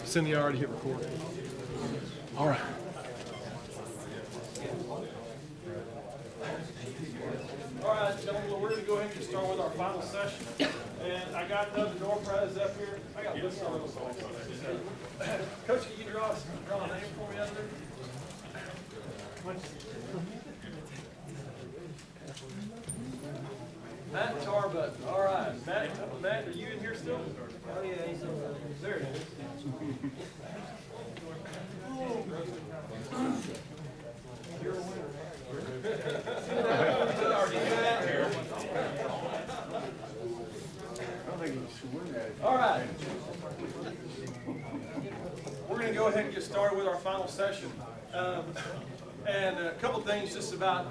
Cindy already hit record. All right. All right, gentlemen, we're going to go ahead and get started with our final session. And I got another door prize up here. I got this on. Coach, can you draw a name for me out there? Matt Tarbutton. All right. Matt, are you in here still? Oh, yeah, he's there. It is. You're a winner. All right. We're going to go ahead and get started with our final session. And a couple things just about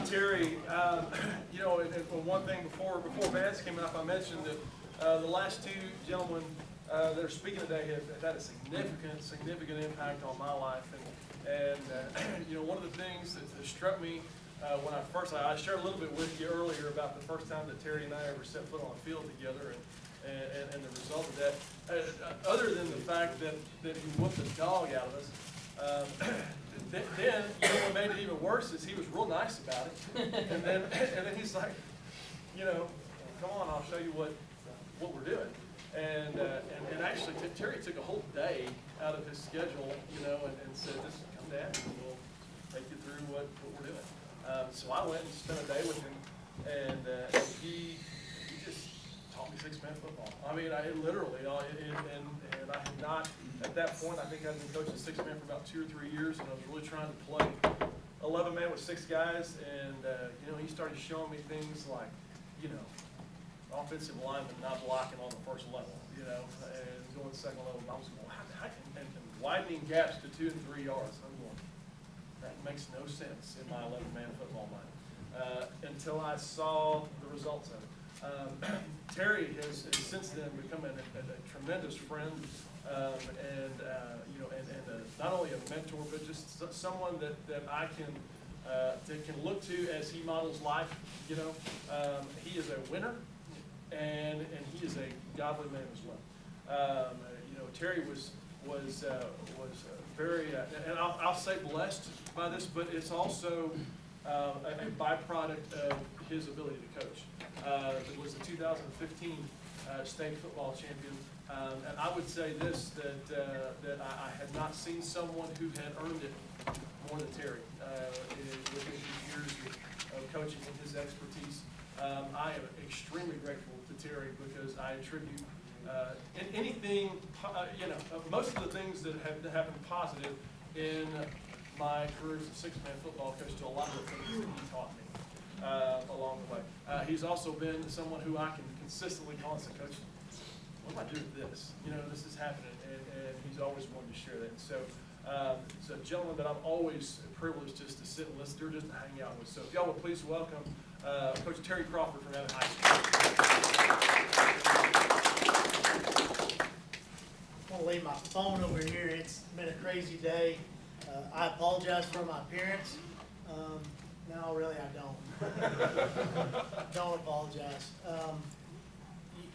Terry. You know, and one thing before Vance came up, I mentioned that the last two gentlemen that are speaking today have had a significant impact on my life. And you know, one of the things that struck me when I shared a little bit with you earlier about the first time that Terry and I ever set foot on a field together, and the result of that, other than the fact that he whooped the dog out of us, then you know what made it even worse is he was real nice about it, and then he's like, you know, come on, I'll show you what we're doing. And actually, Terry took a whole day out of his schedule, you know, and said, just come down and we'll take you through what we're doing. So I went and spent a day with him, and he just taught me six-man football. I mean, I literally, and I had not, at that point, I think I'd been coaching six-man for about 2 or 3 years, and I was really trying to play 11-man with 6 guys, and, you know, he started showing me things like, you know, offensive lineman not blocking on the first level, you know, and going second level. I was going, and widening gaps to 2 and 3 yards. I'm going, that makes no sense in my 11-man football mind until I saw the results of it. Terry has since then become a tremendous friend, and you know, and not only a mentor, but just someone that I can look to as he models life. You know, he is a winner. And he is a godly man as well. You know, Terry was very, and I'll say blessed by this, but it's also a byproduct of his ability to coach. It was the 2015 state football champion, and I would say this, that I had not seen someone who had earned it more than Terry with his years of coaching and his expertise. I am extremely grateful to Terry because I attribute anything, you know, most of the things that have happened positive in my career as a six-man football coach to a lot of the things that he taught me along the way. He's also been someone who I can consistently call and say, Coach, what do I do with this? You know, this is happening, and he's always wanted to share that. And so it's a gentleman that I'm always privileged just to sit and listen to, or just to hang out with. So if y'all would please welcome Coach Terry Crawford from Abbott High School. I'm going to leave my phone over here. It's been a crazy day. I apologize for my appearance. No, really, I don't. Don't apologize.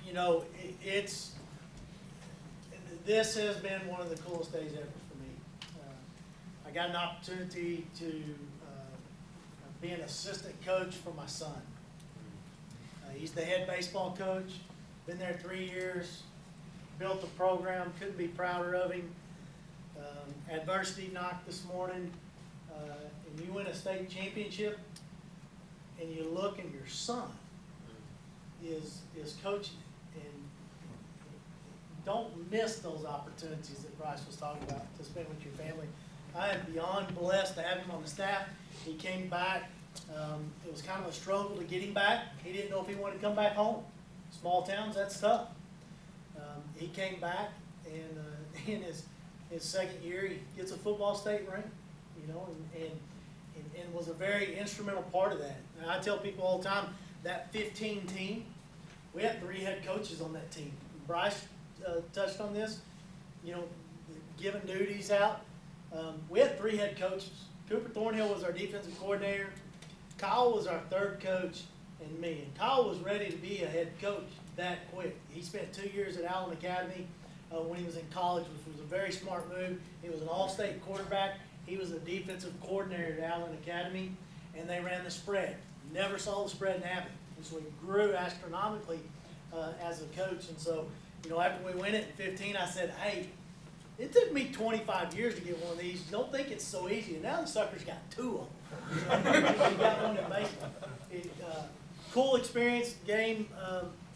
You know, this has been one of the coolest days ever for me. I got an opportunity to be an assistant coach for my son. He's the head baseball coach, been there 3 years, built the program, couldn't be prouder of him. Adversity knocked this morning, and you win a state championship, and you look and your son is coaching. And don't miss those opportunities that Bryce was talking about to spend with your family. I am beyond blessed to have him on the staff. He came back. It was kind of a struggle to get him back. He didn't know if he wanted to come back home. Small towns, that's tough. He came back, and in his second year, he gets a football state rank, you know, and was a very instrumental part of that. And I tell people all the time, that 15 team, we had 3 head coaches on that team. Bryce touched on this, you know, giving duties out. We had 3 head coaches. Cooper Thornhill was our defensive coordinator. Kyle was our third coach, and me. And Kyle was ready to be a head coach that quick. He spent 2 years at Allen Academy. when he was in college, which was a very smart move. He was an all-state quarterback. He was a defensive coordinator at Allen Academy, and they ran the spread. Never saw the spread in Abbott. And so he grew astronomically as a coach. And so, after we win it in 15, I said, hey, it took me 25 years to get one of these. You don't think it's so easy. And now the sucker's got 2 of them. He got one in baseball. Cool experience. Game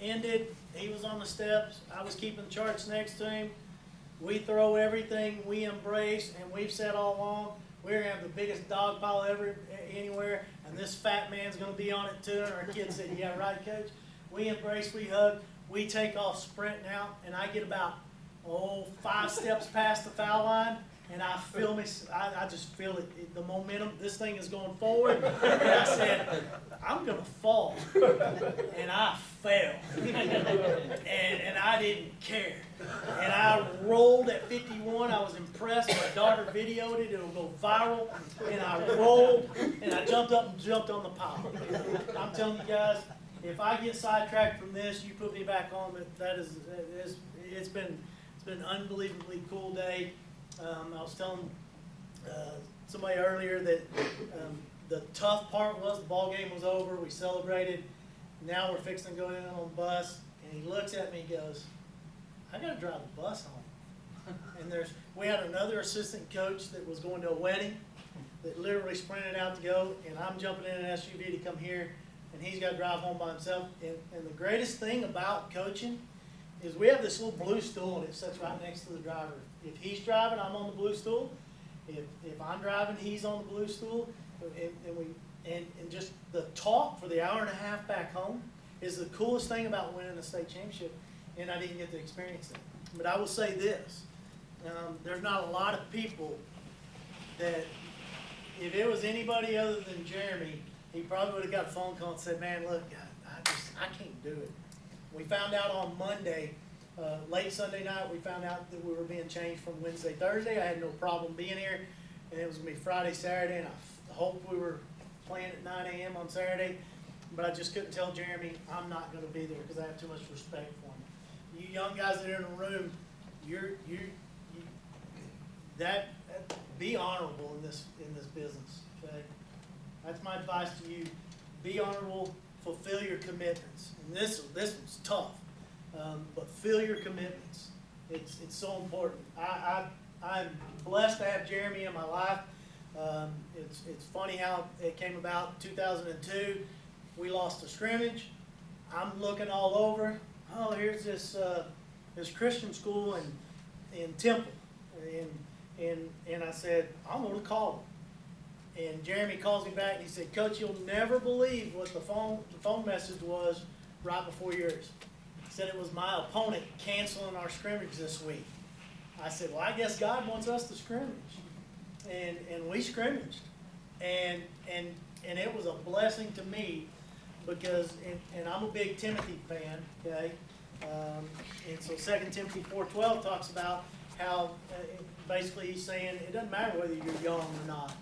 ended. He was on the steps. I was keeping the charts next to him. We throw everything. We embrace, and we've said all along, we're going to have the biggest dog pile anywhere, and this fat man's going to be on it too. And our kid said, yeah, right, Coach. We embrace, we hug, we take off sprinting out, and I get about, 5 steps past the foul line, and I just feel it, the momentum. This thing is going forward, and I said, I'm going to fall, and I fell, and I didn't care. And I rolled at 51. I was impressed. My daughter videoed it. It'll go viral. And I rolled, and I jumped up and jumped on the pile. I'm telling you guys, if I get sidetracked from this, you put me back on. It's been an unbelievably cool day. I was telling somebody earlier that the tough part was the ball game was over. We celebrated. Now we're fixing to go in on the bus, and he looks at me and goes, I got to drive the bus home. And we had another assistant coach that was going to a wedding that literally sprinted out to go, and I'm jumping in an SUV to come here, and he's got to drive home by himself. And the greatest thing about coaching is we have this little blue stool, and it sits right next to the driver. If he's driving, I'm on the blue stool. If I'm driving, he's on the blue stool. And just the talk for the hour and a half back home is the coolest thing about winning a state championship. And I didn't get to experience that. But I will say this, there's not a lot of people that, if it was anybody other than Jeremy, he probably would have got a phone call and said, man, look, I can't do it. We found out on Monday, late Sunday night, we found out that we were being changed from Wednesday, Thursday. I had no problem being here, and it was going to be Friday, Saturday, and I hoped we were playing at 9 a.m. on Saturday, but I just couldn't tell Jeremy I'm not going to be there because I have too much respect for him. You young guys that are in the room, be honorable in this business. Okay, that's my advice to you. Be honorable, fulfill your commitments. And this one's tough, but fill your commitments. It's so important. I'm blessed to have Jeremy in my life. It's funny how it came about. 2002, we lost a scrimmage. I'm looking all over. Oh, here's this Christian school in Temple, and I said, I'm going to call them. And Jeremy calls me back and he said, Coach, you'll never believe what the phone message was right before yours. He said it was my opponent canceling our scrimmage this week. I said, well, I guess God wants us to scrimmage, and we scrimmaged, and it was a blessing to me. Because, and I'm a big Timothy fan, okay? And so 2 Timothy 4:12 talks about how basically he's saying it doesn't matter whether you're young or not,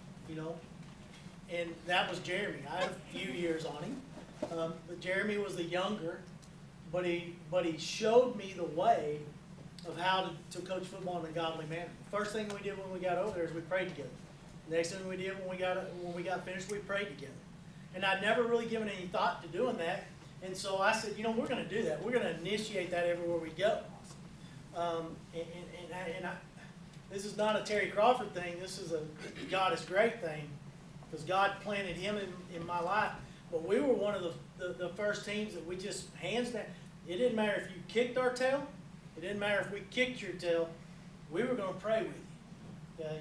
And that was Jeremy. I had a few years on him. But Jeremy was the younger, but he showed me the way of how to coach football in a godly manner. The first thing we did when we got over there is we prayed together. The next thing we did when we got finished, we prayed together. And I'd never really given any thought to doing that. And so I said, we're going to do that. We're going to initiate that everywhere we go. This is not a Terry Crawford thing. This is a God is great thing. Because God planted him in my life. But we were one of the first teams that we just, hands down, it didn't matter if you kicked our tail. It didn't matter if we kicked your tail. We were going to pray with you. Okay?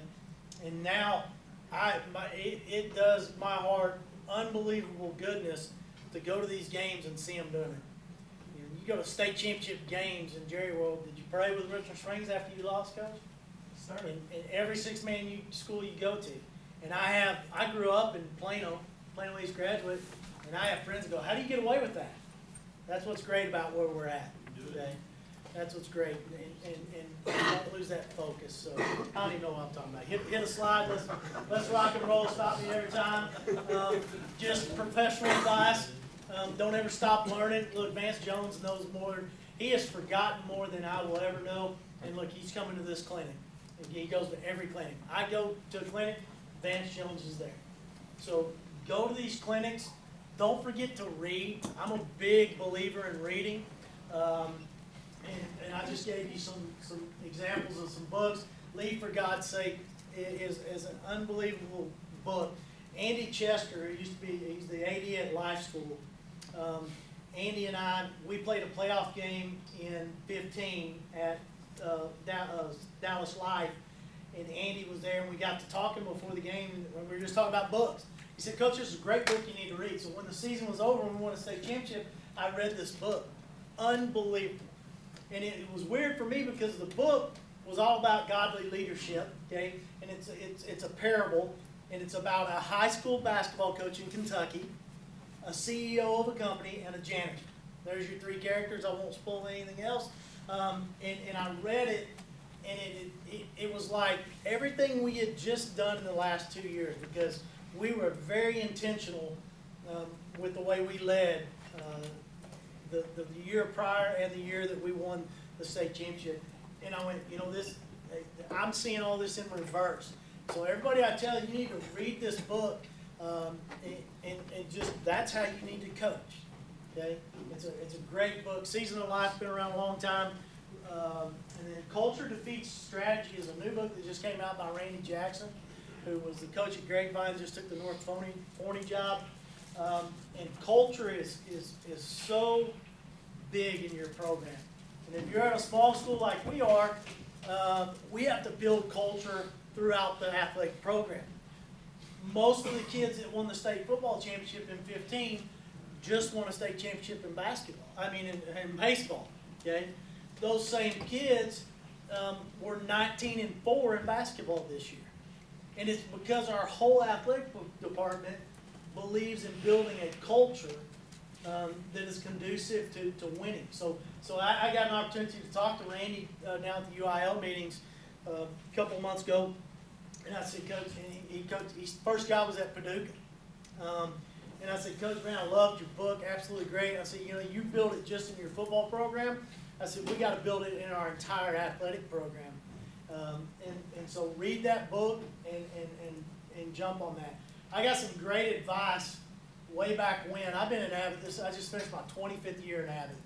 And now, it does my heart unbelievable goodness to go to these games and see them doing it. You go to state championship games in Jerry World. Did you pray with Richard Springs after you lost, Coach? Sir. In every six-man school you go to. And I grew up in Plano East graduate, and I have friends that go, how do you get away with that? That's what's great about where we're at today. That's what's great, and don't lose that focus. So I don't even know what I'm talking about. Hit a slide. Let's rock and roll. Stop me every time. Just professional advice. Don't ever stop learning. Look, Vance Jones knows more. He has forgotten more than I will ever know. And look, he's coming to this clinic. And he goes to every clinic. I go to a clinic, Vance Jones is there. So go to these clinics. Don't forget to read. I'm a big believer in reading. And I just gave you some examples of some books. Lee, for God's sake, is an unbelievable book. Andy Chester, who used to be, he's the AD at Life School. Andy and I, we played a playoff game in 15 at Dallas Life, and Andy was there, and we got to talking before the game, and we were just talking about books. He said, Coach, this is a great book you need to read. So when the season was over and we won a state championship, I read this book. Unbelievable. And it was weird for me because the book was all about godly leadership, okay? And it's a parable, and it's about a high school basketball coach in Kentucky, a CEO of a company, and a janitor. There's your three characters. I won't spoil anything else. And I read it, and it was like everything we had just done in the last 2 years, because we were very intentional with the way we led the year prior and the year that we won the state championship. And I went, I'm seeing all this in reverse. So everybody, I tell you, you need to read this book, and just that's how you need to coach. Okay, it's a great book. Season of Life's been around a long time. And then Culture Defeats Strategy is a new book that just came out by Randy Jackson, who was the coach at Grapevine, just took the North Forney job. And culture is so big in your program. And if you're at a small school like we are, we have to build culture throughout the athletic program. Most of the kids that won the state football championship in 15 just won a state championship in in baseball. Okay, those same kids were 19-4 in basketball this year, and it's because our whole athletic department believes in building a culture that is conducive to winning. So I got an opportunity to talk to Randy down at the UIL meetings a couple months ago, and I said, Coach, and his first job was at Paducah. And I said, Coach, man, I loved your book, absolutely great. I said, you built it just in your football program. I said, we got to build it in our entire athletic program. And so read that book and jump on that. I got some great advice way back when. I've been in Abbott. I just finished my 25th year in Abbott.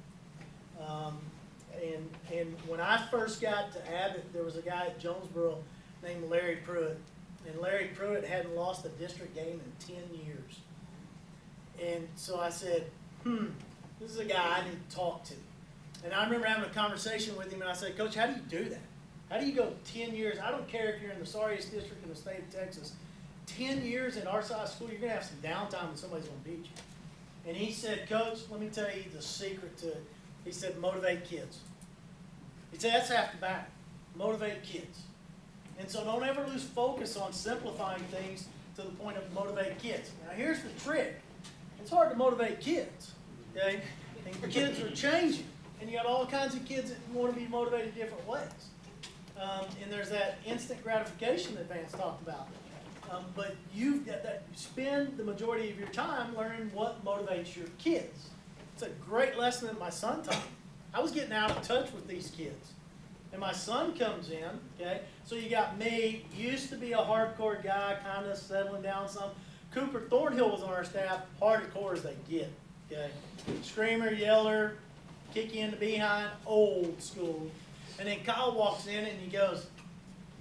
And when I first got to Abbott, there was a guy at Jonesboro named Larry Pruitt. And Larry Pruitt hadn't lost a district game in 10 years. And so I said, this is a guy I need to talk to. And I remember having a conversation with him, and I said, Coach, how do you do that? How do you go 10 years? I don't care if you're in the sorriest district in the state of Texas. 10 years in our size school, you're going to have some downtime and somebody's going to beat you. And he said, Coach, let me tell you the secret to it. He said, motivate kids. He said, that's half the battle. Motivate kids. And so don't ever lose focus on simplifying things to the point of motivate kids. Now here's the trick. It's hard to motivate kids, okay? And kids are changing. And you got all kinds of kids that want to be motivated different ways. And there's that instant gratification that Vance talked about. But you've got that, spend the majority of your time learning what motivates your kids. It's a great lesson that my son taught me. I was getting out of touch with these kids. And my son comes in, okay? So you got me, used to be a hardcore guy, kind of settling down some. Cooper Thornhill was on our staff, hardcore as they get, okay? Screamer, yeller, kick you in the behind, old school. And then Kyle walks in and he goes,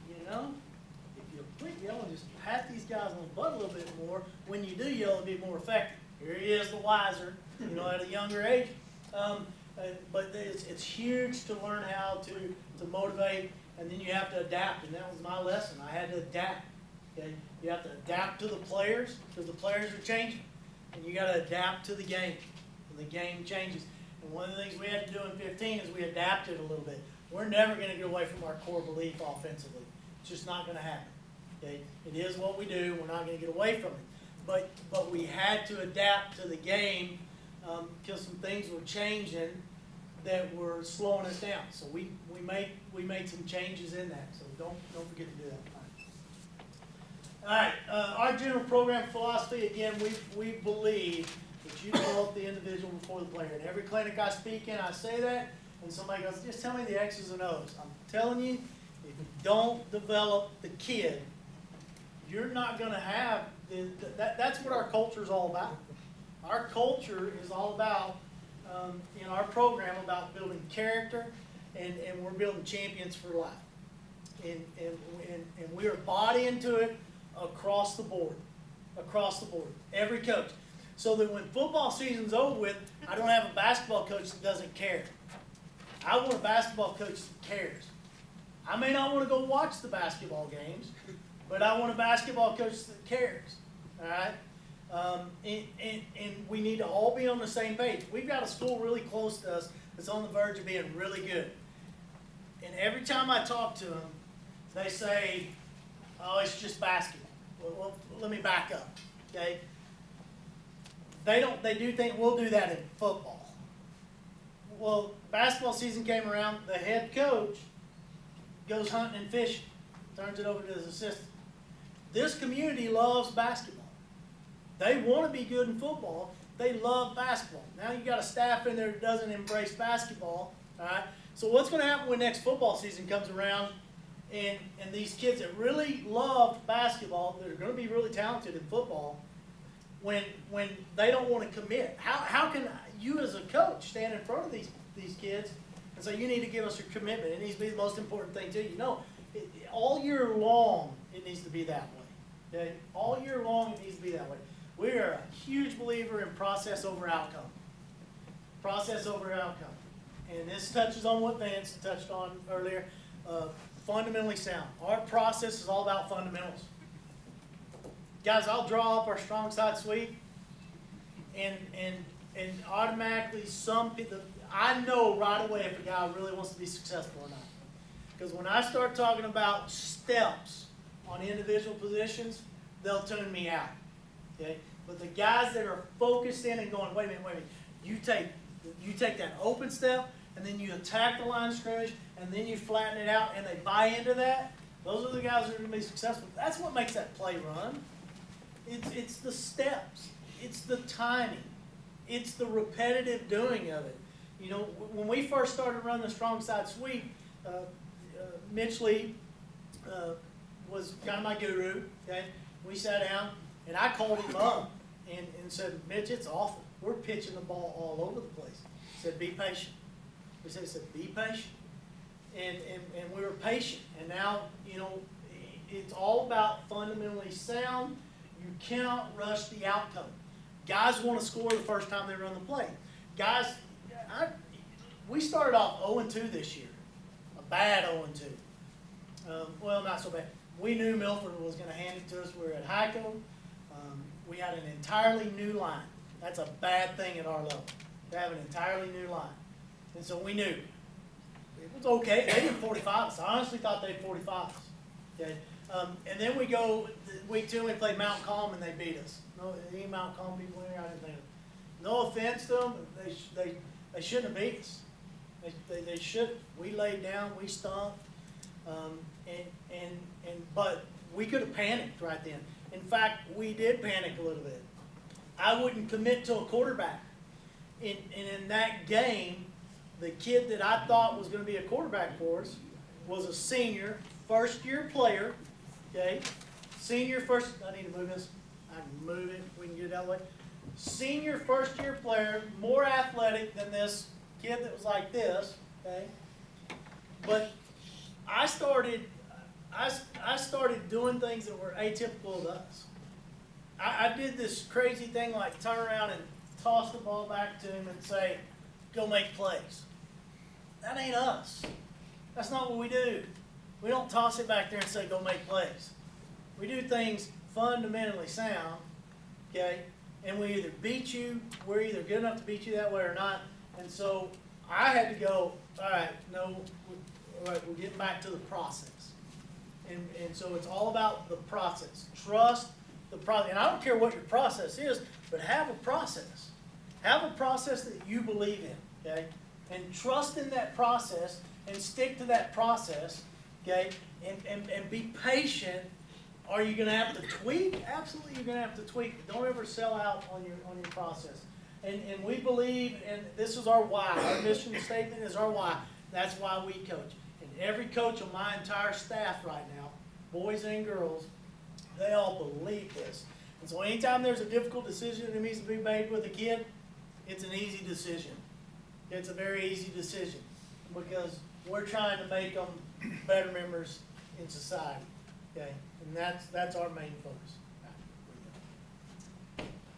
if you quit yelling, just pat these guys on the butt a little bit more. When you do yell, it'll be more effective. Here he is, the wiser, at a younger age. But it's huge to learn how to motivate, and then you have to adapt, and that was my lesson. I had to adapt. Okay? You have to adapt to the players, because the players are changing, and you got to adapt to the game, and the game changes. And one of the things we had to do in 15 is we adapted a little bit. We're never going to get away from our core belief offensively. It's just not going to happen. Okay? It is what we do. We're not going to get away from it. But we had to adapt to the game because some things were changing that were slowing us down. So we made some changes in that. So don't forget to do that. All right. Our general program philosophy, again, we believe that you develop the individual before the player. In every clinic I speak in, I say that. when somebody goes, just tell me the X's and O's. I'm telling you, if you don't develop the kid, you're not going to have, that's what our culture is all about. Our culture is all about, in our program, about building character, and we're building champions for life. And we are bought into it across the board, every coach. So that when football season's over with, I don't have a basketball coach that doesn't care. I want a basketball coach that cares. I may not want to go watch the basketball games, but I want a basketball coach that cares. All right? And we need to all be on the same page. We've got a school really close to us that's on the verge of being really good. And every time I talk to them, they say, oh, it's just basketball. Well, let me back up, okay? They do think we'll do that in football. Well, basketball season came around, the head coach goes hunting and fishing, turns it over to his assistant. This community loves basketball. They want to be good in football. They love basketball. Now you got a staff in there that doesn't embrace basketball. All right. So what's going to happen when next football season comes around, and these kids that really love basketball, they're going to be really talented in football, when they don't want to commit? How can you as a coach stand in front of these kids and say, you need to give us your commitment? It needs to be the most important thing to you. No, all year long it needs to be that way. Okay? All year long it needs to be that way. We are a huge believer in process over outcome. Process over outcome. And this touches on what Vance touched on earlier. Fundamentally sound. Our process is all about fundamentals. Guys, I'll draw up our strong side sweep, and automatically some people, I know right away if a guy really wants to be successful or not. Because when I start talking about steps on individual positions, they'll tune me out. Okay? But the guys that are focused in and going, wait a minute, you take that open step, and then you attack the line of scrimmage, and then you flatten it out, and they buy into that, those are the guys that are going to be successful. That's what makes that play run. It's the steps. It's the timing. It's the repetitive doing of it. You know, when we first started running the strong side sweep, Mitch Lee was kind of my guru. Okay, we sat down and I called him up and said, Mitch, it's awful. We're pitching the ball all over the place. He said, be patient. He said, be patient. And we were patient. And now, you know, it's all about fundamentally sound. You cannot rush the outcome. Guys want to score the first time they run the play. Guys, we started off 0-2 this year. A bad 0-2. Well, not so bad. We knew Milford was going to hand it to us. We were at Hico. We had an entirely new line. That's a bad thing at our level, to have an entirely new line. And so we knew. It was okay. They did 45s. I honestly thought they had 45s. Okay? And then we go, week 2, we played Mount Calm, and they beat us. No, any Mount Calm people in here? I didn't think of it. No offense to them, they shouldn't have beat us. They should. We laid down, we stomped, but we could have panicked right then. In fact, we did panic a little bit. I wouldn't commit to a quarterback. And in that game, the kid that I thought was going to be a quarterback for us was a senior, first-year player. Okay, senior first. I need to move this. I can move it. We can get it out of the way. Senior first-year player, more athletic than this kid that was like this. Okay, but I started doing things that were atypical of us. I did this crazy thing like turn around and toss the ball back to him and say, "Go make plays." That ain't us. That's not what we do. We don't toss it back there and say, go make plays. We do things fundamentally sound, okay? And we either beat you, we're either good enough to beat you that way or not. And so I had to go, all right, we're getting back to the process. And so it's all about the process. Trust the process. And I don't care what your process is, but have a process. Have a process that you believe in, okay? And trust in that process and stick to that process. Okay, and be patient. Are you going to have to tweak? Absolutely, you're going to have to tweak. Don't ever sell out on your process. And we believe, and this is our why, our mission statement is our why. That's why we coach. And every coach on my entire staff right now, boys and girls, they all believe this. And so anytime there's a difficult decision that needs to be made with a kid, it's an easy decision. It's a very easy decision because we're trying to make them better members in society. Okay, and that's our main focus.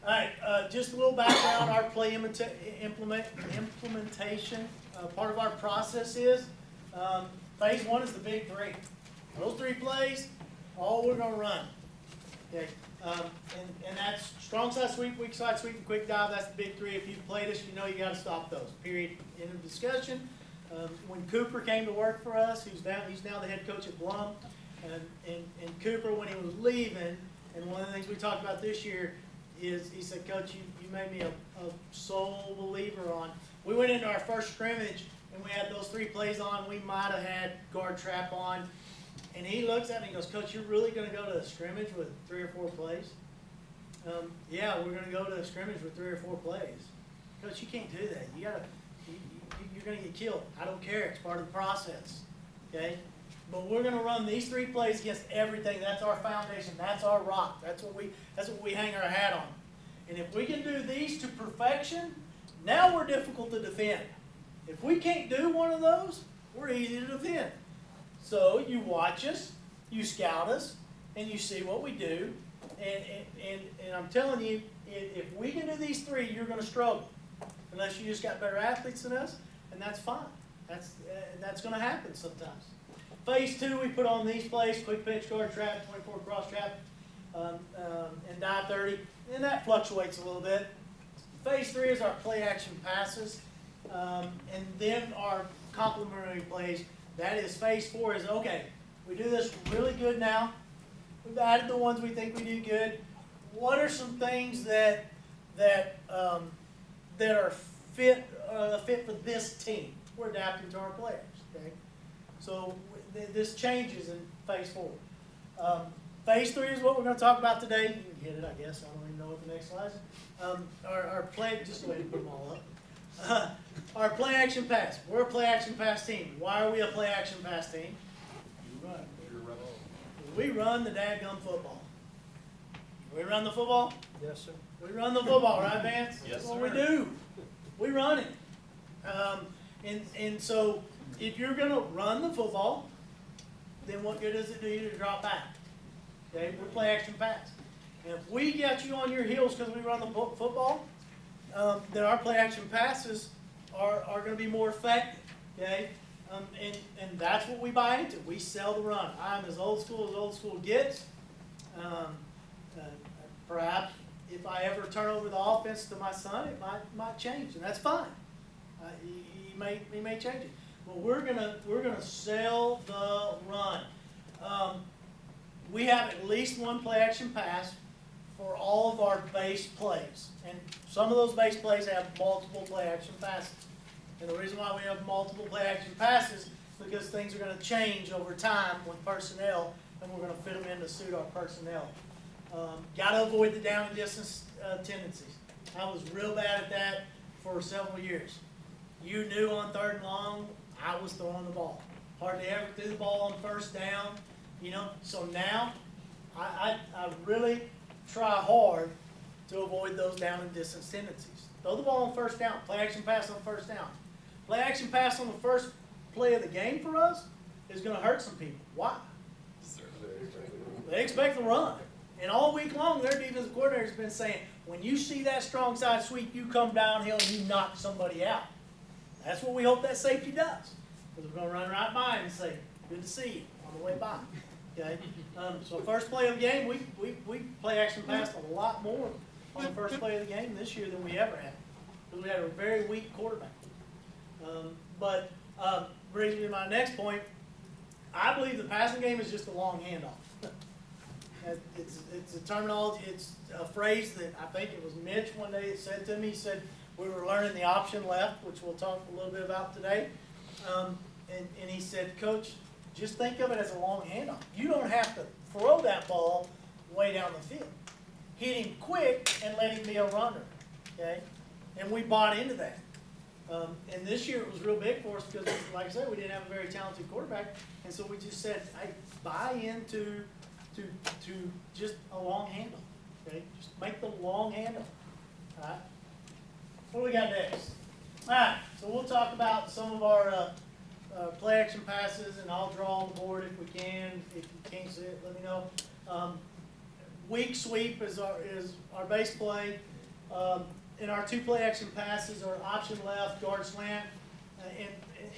All right, just a little background. Our play implementation. Part of our process is phase one is the big three. Those 3 plays, all we're going to run. Okay, and that's strong side sweep, weak side sweep, and quick dive. That's the big 3. If you've played us, you know you got to stop those. Period. End of discussion. When Cooper came to work for us, he's now the head coach at Blum, and Cooper, when he was leaving, and one of the things we talked about this year is he said, Coach, you made me a sole believer on. We went into our first scrimmage and we had those 3 plays on. We might have had guard trap on, and he looks at me and goes, Coach, you're really going to go to a scrimmage with 3 or 4 plays? Yeah, we're going to go to a scrimmage with 3 or 4 plays. Coach, you can't do that. You're going to get killed. I don't care. It's part of the process. Okay? But we're going to run these 3 plays against everything. That's our foundation. That's our rock. That's what we hang our hat on. And if we can do these to perfection, now we're difficult to defend. If we can't do one of those, we're easy to defend. So you watch us, you scout us, and you see what we do. And I'm telling you, if we can do these 3, you're going to struggle. Unless you just got better athletes than us, and that's fine. That's going to happen sometimes. Phase 2, we put on these plays: quick pitch, guard trap, 24 cross trap, and dive 30. And that fluctuates a little bit. Phase 3 is our play action passes. And then our complementary plays. That is phase 4 is, okay, we do this really good now. We've added the ones we think we do good. What are some things that are fit for this team? We're adapting to our players. Okay, so this changes in phase 4. Phase 3 is what we're going to talk about today. You can get it, I guess. I don't even know what the next slide is. Our play, just go ahead and put them all up. Our play action pass. We're a play action pass team. Why are we a play action pass team? We run the dadgum football. We run the football? Yes, sir. We run the football, right, Vance? Yes, That's what sir. we do. We run it. And so if you're going to run the football, then what good does it do you to drop back? Okay, we play action pass. And if we get you on your heels because we run the football, then our play action passes are going to be more effective. Okay, and that's what we buy into. We sell the run. I'm as old school gets. Perhaps if I ever turn over the offense to my son, it might change, and that's fine. He may change it, but we're gonna sell the run. We have at least one play action pass for all of our base plays, and some of those base plays have multiple play action passes. And the reason why we have multiple play action passes is because things are going to change over time with personnel, and we're going to fit them in to suit our personnel. Got to avoid the down and distance tendencies. I was real bad at that for several years. You knew on 3rd and long, I was throwing the ball. Hardly ever threw the ball on 1st down. You know, so now I really try hard to avoid those down and distance tendencies. Throw the ball on 1st down. Play action pass on 1st down. Play action pass on the first play of the game for us is going to hurt some people. Why? They expect to run. And all week long, their defensive coordinator has been saying, when you see that strong side sweep, you come downhill and you knock somebody out. That's what we hope that safety does. Because we're going to run right by him and say, good to see you on the way by. Okay? So first play of the game, we play action pass a lot more on the first play of the game this year than we ever had. Because we had a very weak quarterback. But brings me to my next point. I believe the passing game is just a long handoff. It's a terminology, it's a phrase that I think it was Mitch one day that said to me. He said we were learning the option left, which we'll talk a little bit about today. And he said, Coach, just think of it as a long handoff. You don't have to throw that ball way down the field. Hit him quick and let him be a runner. Okay? And we bought into that. And this year it was real big for us because, like I said, we didn't have a very talented quarterback. And so we just said, hey, buy into to just a long handle. Okay? Just make the long handle. All right? What do we got next? All right, so we'll talk about some of our play action passes, and I'll draw on the board if we can. If you can't see it, let me know. Weak sweep is our base play. And our two play action passes are option left, guard slant,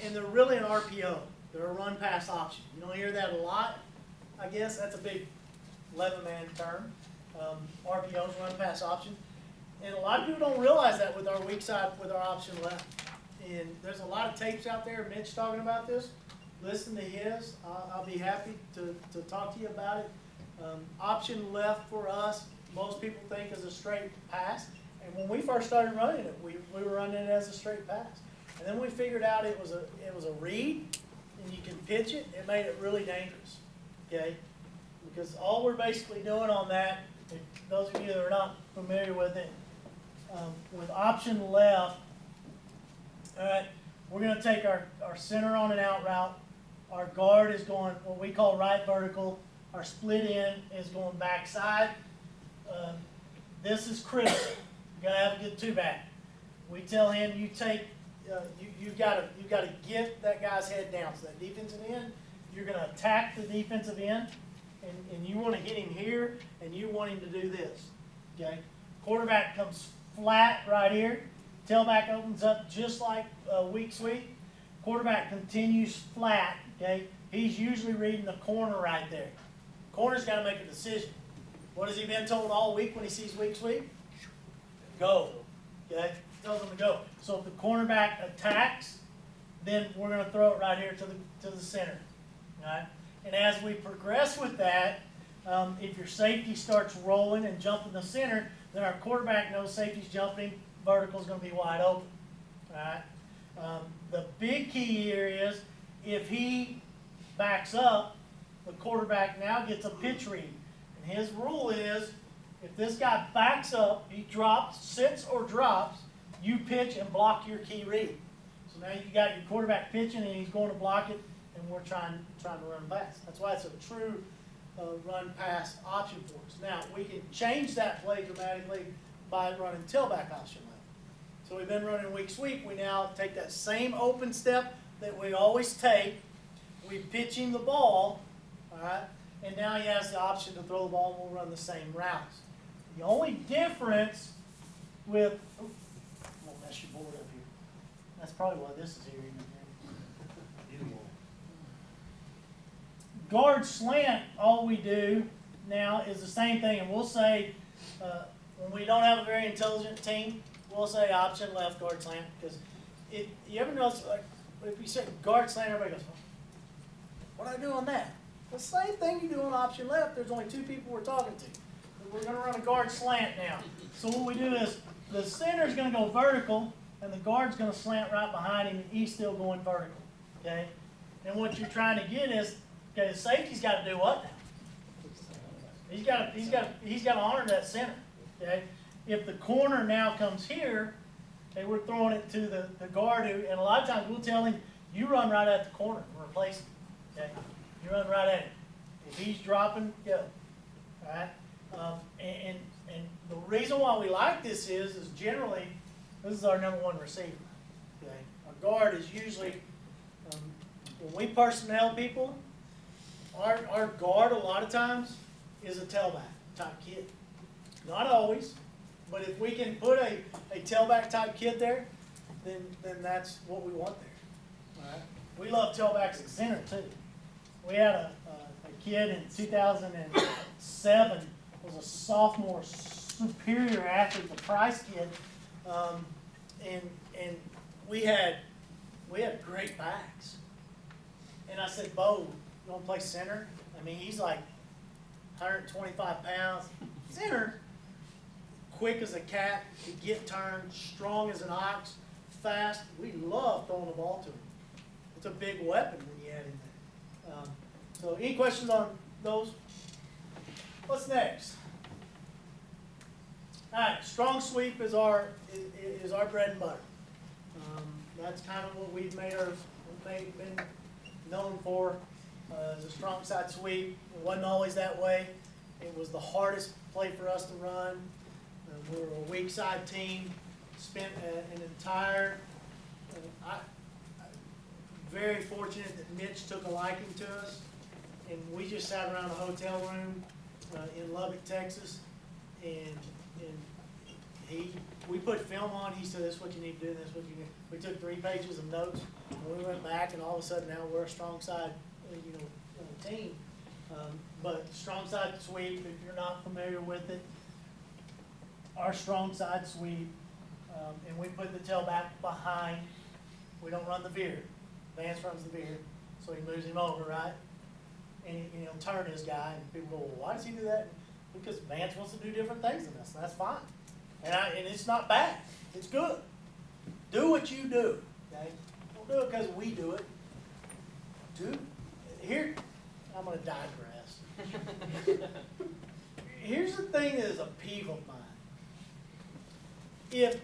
and they're really an RPO. They're a run pass option. You don't hear that a lot, I guess. That's a big 11-man term. RPOs, run pass option. And a lot of people don't realize that with our weak side, with our option left. And there's a lot of tapes out there, Mitch talking about this. Listen to his. I'll be happy to talk to you about it. Option left for us, most people think is a straight pass. And when we first started running it, we were running it as a straight pass. And then we figured out it was a read, and you can pitch it. It made it really dangerous, okay? Because all we're basically doing on that, if those of you that are not familiar with it, with option left, all right, we're going to take our center on an out route. Our guard is going what we call right vertical. Our split end is going backside. This is critical. You gotta have a good two back. We tell him you take, you gotta get that guy's head down. So that defensive end, you're gonna attack the defensive end, and you want to hit him here, and you want him to do this. Okay. Quarterback comes flat right here. Tailback opens up just like a weak sweep. Quarterback continues flat. Okay. He's usually reading the corner right there. Corner's got to make a decision. What has he been told all week when he sees weak sweep? Go. Okay? Tells him to go. So if the cornerback attacks, then we're going to throw it right here to the center. All right? And as we progress with that, if your safety starts rolling and jumping the center, then our quarterback knows safety's jumping, vertical's going to be wide open. All right? The big key here is if he backs up, the quarterback now gets a pitch read. And his rule is, if this guy backs up, he drops, sits or drops, you pitch and block your key read. So now you got your quarterback pitching and he's going to block it, and we're trying to run pass. That's why it's a true run pass option for us. Now, we can change that play dramatically by running tailback option left. So we've been running weak sweep. We now take that same open step that we always take. We pitch him the ball, all right? And now he has the option to throw the ball, and we'll run the same routes. The only difference with, I'm going to mess your board up here. That's probably why this is here. Guard slant, all we do now is the same thing. And we'll say, when we don't have a very intelligent team, we'll say option left, guard slant. Because you ever notice, like, if you say guard slant, everybody goes, what do I do on that? The same thing you do on option left, there's only two people we're talking to. We're going to run a guard slant now. So what we do is the center is going to go vertical, and the guard's going to slant right behind him, and he's still going vertical. Okay? And what you're trying to get is, okay, the safety's got to do what now? He's got to honor that center. Okay? If the corner now comes here, okay, we're throwing it to the guard, who, and a lot of times we'll tell him, you run right at the corner and replace him. Okay? You run right at him. If he's dropping, go. All right? And the reason why we like this is generally, this is our #1 receiver. Okay? Our guard is usually, when we personnel people, our guard a lot of times is a tailback type kid. Not always, but if we can put a tailback type kid there, then that's what we want there. All right? We love tailbacks at center too. We had a kid in 2007, was a sophomore, superior athlete, the Price kid, and we had great backs. And I said, Bo, you want to play center? I mean, he's like 125 pounds. Center, quick as a cat, could get turned, strong as an ox, fast. We love throwing the ball to him. It's a big weapon when you add him there. So any questions on those? What's next? All right, strong sweep is our bread and butter. That's kind of what we've been known for, is a strong side sweep. It wasn't always that way. It was the hardest play for us to run. We were a weak side team, spent an entire, very fortunate that Mitch took a liking to us, and we just sat around a hotel room in Lubbock, Texas, and we put film on. He said, "This is what you need to do. This is what you need." We took 3 pages of notes, and we went back, and all of a sudden now we're a strong side, team. But strong side sweep, if you're not familiar with it, our strong side sweep, and we put the tailback behind. We don't run the veer. Vance runs the veer, so he moves him over, right? And he'll turn his guy, and people go, "Well, why does he do that?" Because Vance wants to do different things than us, and that's fine. And it's not bad. It's good. Do what you do, okay? Don't do it because we do it. Here, I'm going to digress. Here's the thing that is a peeve of mine. If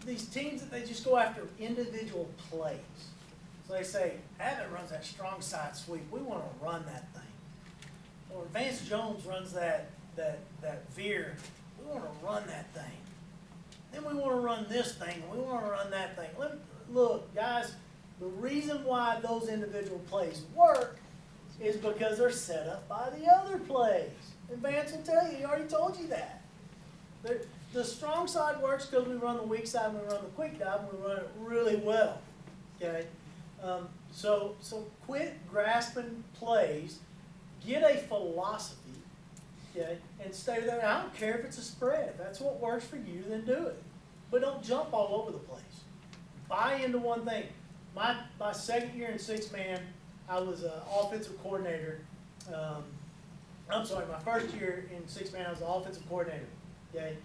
these teams, that they just go after individual plays. So they say, Abbott runs that strong side sweep. We want to run that thing. Or Vance Jones runs that veer. We want to run that thing. Then we want to run this thing. We want to run that thing. Look, guys, the reason why those individual plays work is because they're set up by the other plays. And Vance will tell you, he already told you that. The strong side works because we run the weak side and we run the quick dive and we run it really well. Okay? So quit grasping plays. Get a philosophy. Okay, and stay there. I don't care if it's a spread. If that's what works for you, then do it. But don't jump all over the place. Buy into one thing. My second year in 6-man, I was an offensive coordinator. I'm sorry, my first year in 6-man, I was an offensive coordinator. Okay,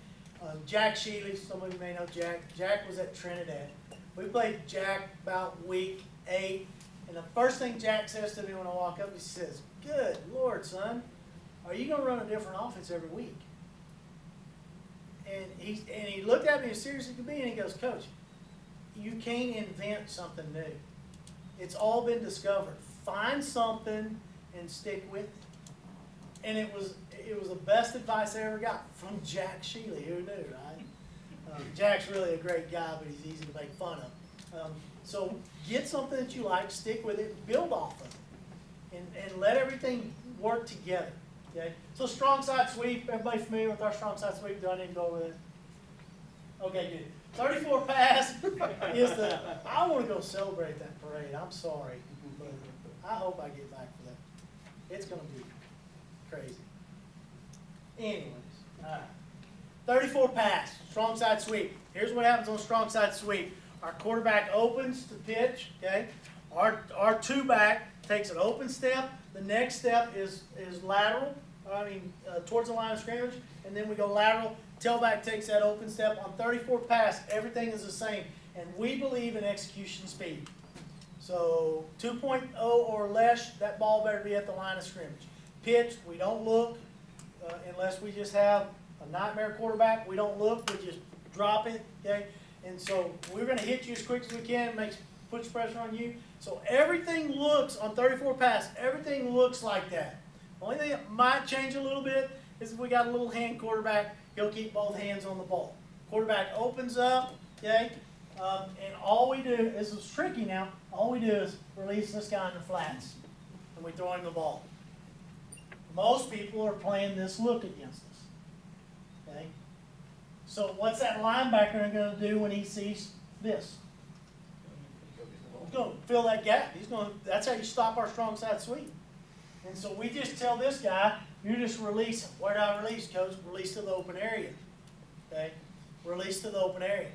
Jack Sheely, some of you may know Jack. Jack was at Trinidad. We played Jack about week 8, and the first thing Jack says to me when I walk up, he says, "Good Lord, son. Are you going to run a different offense every week?" And he looked at me as serious as he could be, and he goes, "Coach, you can't invent something new. It's all been discovered. Find something and stick with it." And it was the best advice I ever got from Jack Sheely. Who knew, right? Jack's really a great guy, but he's easy to make fun of. So get something that you like, stick with it, build off of it, and let everything work together. Okay, so strong side sweep, everybody familiar with our strong side sweep? Do I need to go over it? Okay, good. 34 pass is I want to go celebrate that parade. I'm sorry, but I hope I get back for that. It's going to be crazy. Anyways, all right. 34 pass, strong side sweep. Here's what happens on strong side sweep. Our quarterback opens to pitch, okay? Our 2-back takes an open step. The next step is lateral, towards the line of scrimmage, and then we go lateral. Tailback takes that open step. On 34 pass, everything is the same, and we believe in execution speed. So 2.0 or less, that ball better be at the line of scrimmage. Pitch, we don't look unless we just have a nightmare quarterback. We don't look, we just drop it, okay? And so we're going to hit you as quick as we can, puts pressure on you. So everything looks, on 34 pass, everything looks like that. The only thing that might change a little bit is if we got a little hand quarterback, he'll keep both hands on the ball. Quarterback opens up, okay? And all we do, this is tricky now, all we do is release this guy in the flats, and we throw him the ball. Most people are playing this look against us, okay? So what's that linebacker going to do when he sees this? He's going to fill that gap. That's how you stop our strong side sweep. And so we just tell this guy, you just release him. Where do I release, coach? Release to the open area. Okay? Release to the open area.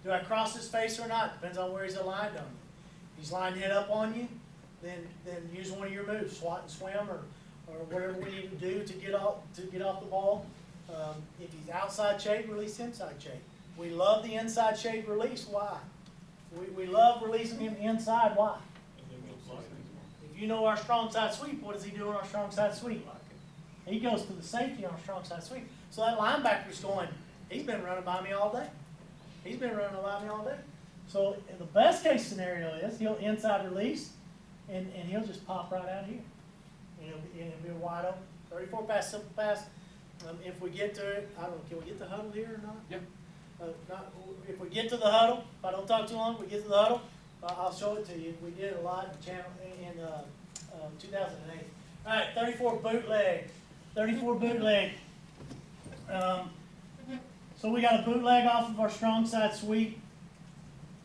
Do I cross his face or not? Depends on where he's aligned on you. If he's lined head up on you, then use one of your moves, swat and swim, or whatever we need to do to get off the ball. If he's outside shade, release inside shade. We love the inside shade release. Why? We love releasing him inside. Why? If you know our strong side sweep, what does he do on our strong side sweep? He he goes to the safety on a strong side sweep. So that linebacker's going, he's been running by me all day. He's been running by me all day. So the best case scenario is he'll inside release, and he'll just pop right out here. And it'll be a wide open 34 pass, simple pass. If we get to it, I don't know, can we get the huddle here or not? Yeah. If we get to the huddle, if I don't talk too long, we get to the huddle, I'll show it to you. We did a lot in 2008. All right, 34 bootleg. 34 bootleg. So we got a bootleg off of our strong side sweep.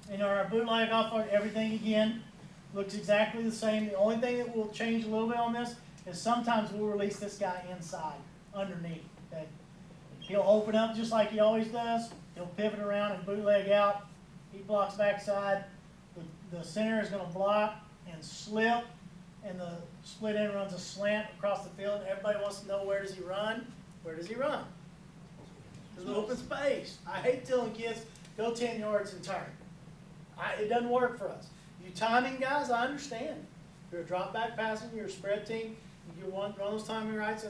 And our bootleg off of everything again. Looks exactly the same. The only thing that will change a little bit on this is sometimes we'll release this guy inside, underneath. Okay? He'll open up just like he always does. He'll pivot around and bootleg out. He blocks backside. The center is going to block and slip, and the split end runs a slant across the field. Everybody wants to know, where does he run? Where does he run? There's an open space. I hate telling kids, go 10 yards and turn. It doesn't work for us. You timing guys, I understand. If you're a drop back passing, you're a spread team, you run those timing rights,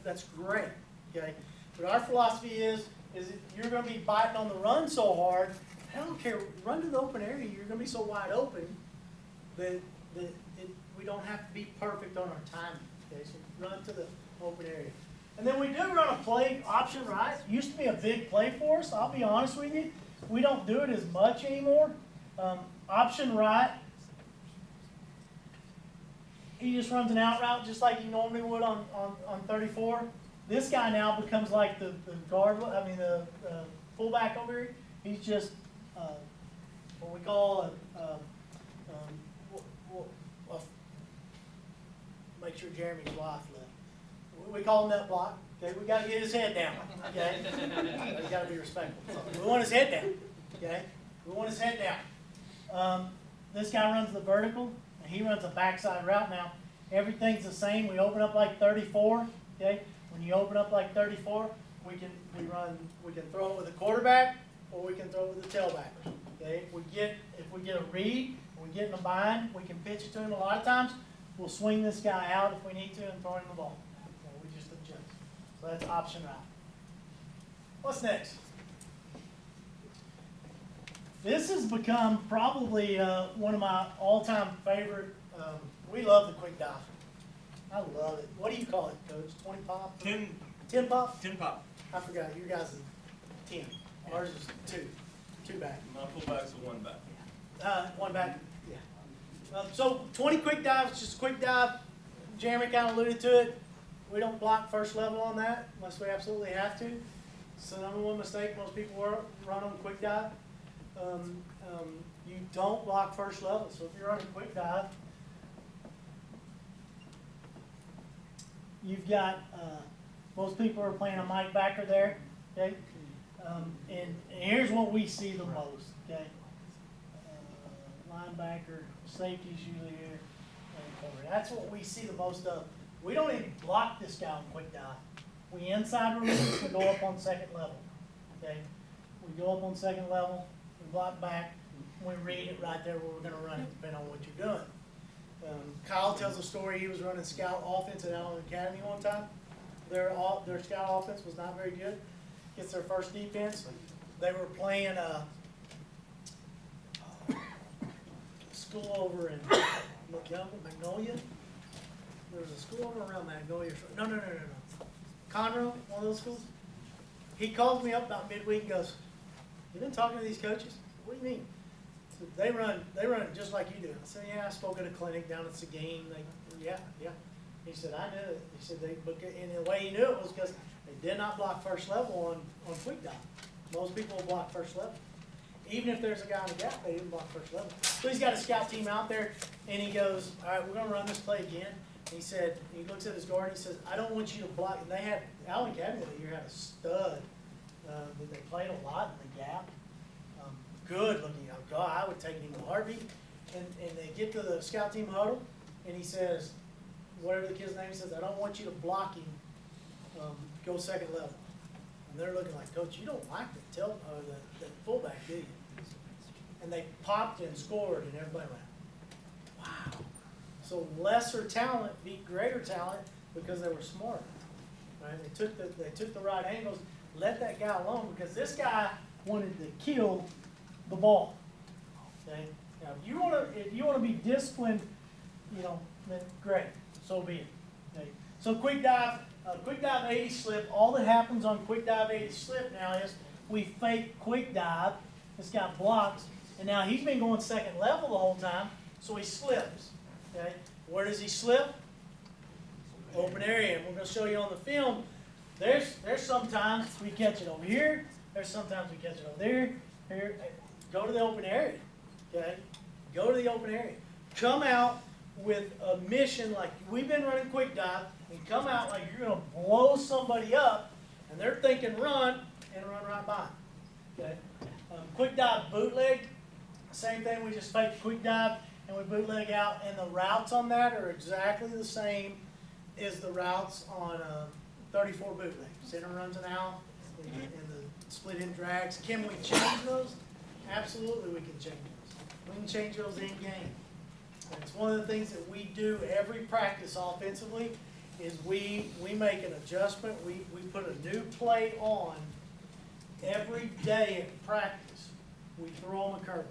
that's great. Okay? But our philosophy is that you're going to be biting on the run so hard, I don't care, run to the open area, you're going to be so wide open that we don't have to be perfect on our timing. Okay? So run to the open area. And then we do run a play option right. It used to be a big play for us, I'll be honest with you. We don't do it as much anymore. Option right, he just runs an out route just like you normally would on 34. This guy now becomes like the guard, the fullback over here. He's just what we call make sure Jeremy's wife left. We call him net block. Okay, we got to get his head down. Okay, we got to be respectful. We want his head down. Okay, we want his head down. This guy runs the vertical, and he runs a backside route. Now, everything's the same. We open up like 34. Okay, when you open up like 34, we can throw it with a quarterback, or we can throw it with a tailback. Okay, if we get a read, we get in a bind, we can pitch it to him. A lot of times, we'll swing this guy out if we need to and throw him the ball. Okay, we just adjust. So that's option route. What's next? This has become probably one of my all-time favorite. We love the quick dive. I love it. What do you call it, Coach? 20 pop? 10 pop? 10 pop. I forgot. Your guys is 10. Ours is 2 back. My fullback's a one back. One back. Yeah. So 20 quick dives, just a quick dive. Jeremy kind of alluded to it. We don't block first level on that unless we absolutely have to. So number one mistake most people run on quick dive. You don't block first level. So if you're running quick dive, you've got most people are playing a Mike backer there. Okay, and here's what we see the most. Okay, linebacker, safety's usually here. That's what we see the most of. We don't even block this guy on quick dive. We inside release, we go up on second level. Okay, we go up on second level. Block back, we read it right there where we're going to run it, depending on what you're doing. Kyle tells a story. He was running scout offense at Allen Academy one time. Their scout offense was not very good. Gets their first defense. They were playing a school over in Magnolia. There was a school over around Magnolia. No. Conroe, one of those schools. He called me up about midweek and goes, "You been talking to these coaches? What do you mean?" So they run just like you do. I said, "Yeah, I spoke at a clinic down at Seguin." Yeah. He said, "I knew it." He said, and the way he knew it was because they did not block first level on quick dive. Most people will block first level. Even if there's a guy in the gap, they didn't block first level. So he's got a scout team out there, and he goes, "All right, we're going to run this play again." He said, he looks at his guard, and he says, "I don't want you to block." And they had, Allen Academy that year had a stud that they played a lot in the gap. Good looking young guy. I would take him in a heartbeat. And they get to the scout team huddle, and he says, whatever the kid's name, he says, "I don't want you to block him. Go second level." And they're looking like, "Coach, you don't like the fullback, do you?" And they popped and scored, and everybody went, "Wow." So lesser talent beat greater talent because they were smarter. right? They took the right angles, let that guy alone, because this guy wanted to kill the ball. Okay? Now, if you wanna be disciplined, then great, so be it. Okay? So quick dive 80 slip, all that happens on quick dive 80 slip now is we fake quick dive, this guy blocks, and now he's been going second level the whole time, so he slips. Okay? Where does he slip? Open area. And we're going to show you on the film, there's sometimes we catch it over here, there's sometimes we catch it over there. Here, go to the open area. Okay? Go to the open area. Come out with a mission like we've been running quick dive, and come out like you're going to blow somebody up, and they're thinking run, and run right by. Okay? Quick dive bootleg, same thing, we just fake the quick dive, and we bootleg out, and the routes on that are exactly the same as the routes on 34 bootleg. Center runs an out, and the split in drags. Can we change those? Absolutely we can change those. We can change those in game. And it's one of the things that we do every practice offensively is we make an adjustment. We put a new play on every day at practice. We throw them a curveball.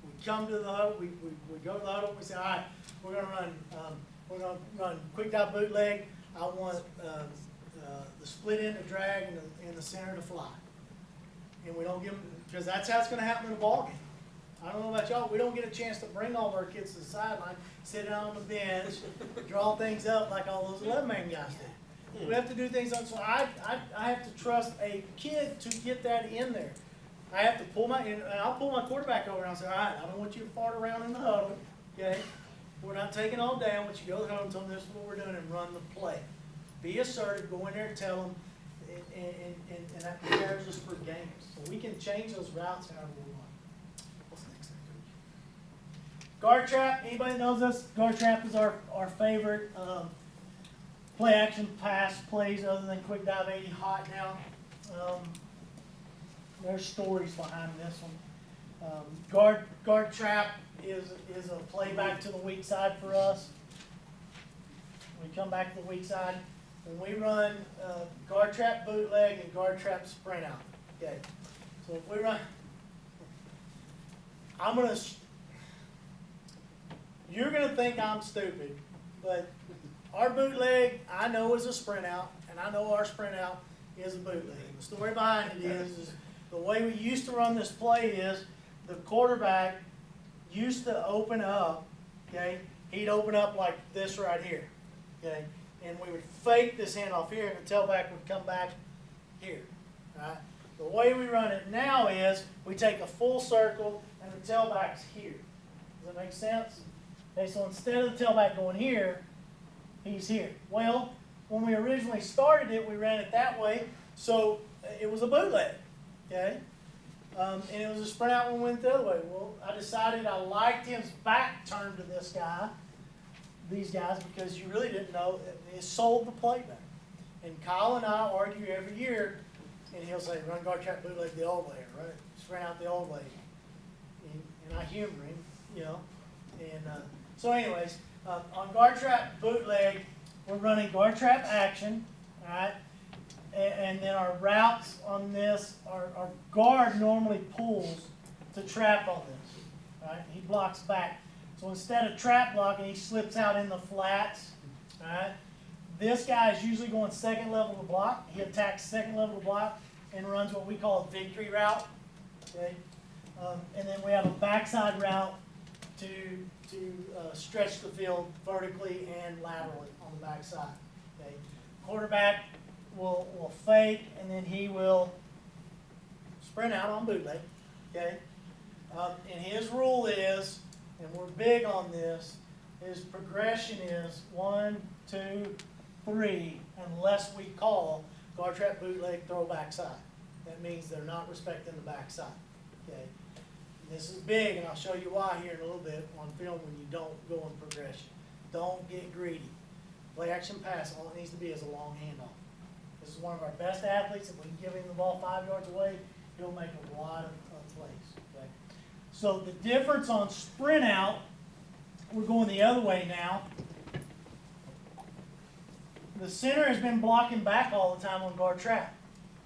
We come to the huddle, we go to the huddle, we say, all right, we're gonna run quick dive bootleg. I want the split end to drag and the center to fly. And we don't give them, because that's how it's gonna happen in a ball game. I don't know about y'all, we don't get a chance to bring all of our kids to the sideline, sit down on the bench, draw things up like all those 11-man guys do. We have to do things on, so I have to trust a kid to get that in there. I have to and I'll pull my quarterback over and I'll say, all right, I don't want you to fart around in the huddle, okay? We're not taking all day. I want you to go to the huddle and tell them this is what we're doing and run the play. Be assertive, go in there and tell them, and that prepares us for games. So we can change those routes however we want. What's next thing, Coach? Guard trap, anybody knows us? Guard trap is our favorite play action pass plays other than quick dive 80 hot now. There's stories behind this one. Guard trap is a play back to the weak side for us. We come back to the weak side and we run guard trap bootleg and guard trap sprint out. Okay, so if we run, you're gonna think I'm stupid, but our bootleg I know is a sprint out, and I know our sprint out is a bootleg. The story behind it is the way we used to run this play is the quarterback used to open up, okay? He'd open up like this right here, okay? And we would fake this handoff here, and the tailback would come back here, right? The way we run it now is we take a full circle, and the tailback's here. Does that make sense? Okay, so instead of the tailback going here, he's here. Well, when we originally started it, we ran it that way, so it was a bootleg. Okay, and it was a sprint out when we went the other way. Well, I decided I liked his back turn to these guys, because you really didn't know, it sold the play better. And Kyle and I argue every year, and he'll say, run guard trap bootleg the old way, right? Sprint out the old way. And I humor him, And so anyways, on guard trap bootleg, we're running guard trap action, all right? And then our routes on this, our guard normally pulls to trap on this, right? He blocks back. So instead of trap blocking, he slips out in the flats, right? This guy is usually going second level to block. He attacks second level to block and runs what we call a victory route, okay? And then we have a backside route to stretch the field vertically and laterally on the backside, okay? Quarterback will fake, and then he will sprint out on bootleg, okay? And his rule is, and we're big on this, his progression is 1, 2, 3, unless we call guard trap bootleg throw backside. That means they're not respecting the backside, okay? And this is big, and I'll show you why here in a little bit on film when you don't go in progression. Don't get greedy. Play action pass, all it needs to be is a long handoff. This is one of our best athletes. If we can give him the ball 5 yards away, he'll make a lot of plays. Okay? So the difference on sprint out, we're going the other way now. the center has been blocking back all the time on guard trap.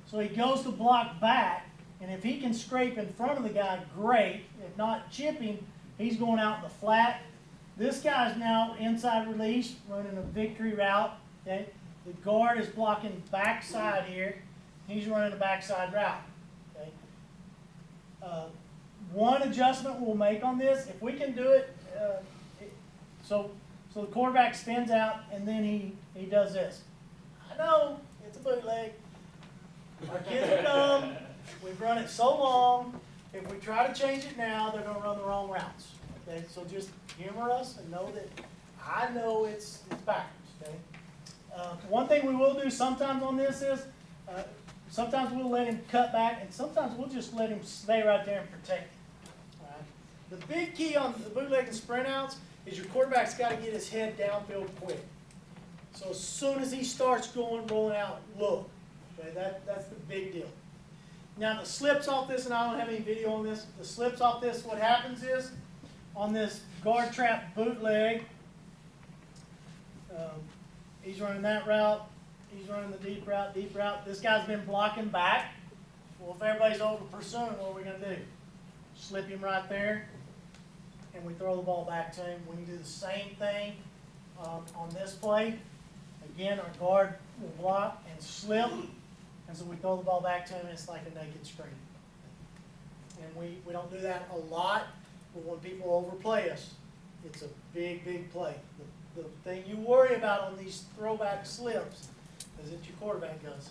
So he goes to block back, and if he can scrape in front of the guy, great. If not, chip him, he's going out in the flat. This guy's now inside release, running a victory route. Okay? The guard is blocking backside here. He's running a backside route. Okay? One adjustment we'll make on this, if we can do it, so the quarterback spins out and then he does this. I know, it's a bootleg. Our kids are dumb. We've run it so long. If we try to change it now, they're going to run the wrong routes. Okay, so just humor us and know that I know it's backwards. Okay. One thing we will do sometimes on this is sometimes we'll let him cut back, and sometimes we'll just let him stay right there and protect it. All right? The big key on the bootleg and sprint outs is your quarterback's got to get his head downfield quick. So as soon as he starts rolling out, look. Okay, that's the big deal. Now the slips off this, and I don't have any video on this, the slips off this, what happens is, on this guard trap bootleg, he's running that route, he's running the deep route, this guy's been blocking back. Well, if everybody's over pursuing, what are we going to do? Slip him right there, and we throw the ball back to him. We can do the same thing on this play. Again, our guard will block and slip, and so we throw the ball back to him, and it's like a naked screen. And we don't do that a lot, but when people overplay us, it's a big, big play. The thing you worry about on these throwback slips is that your quarterback goes,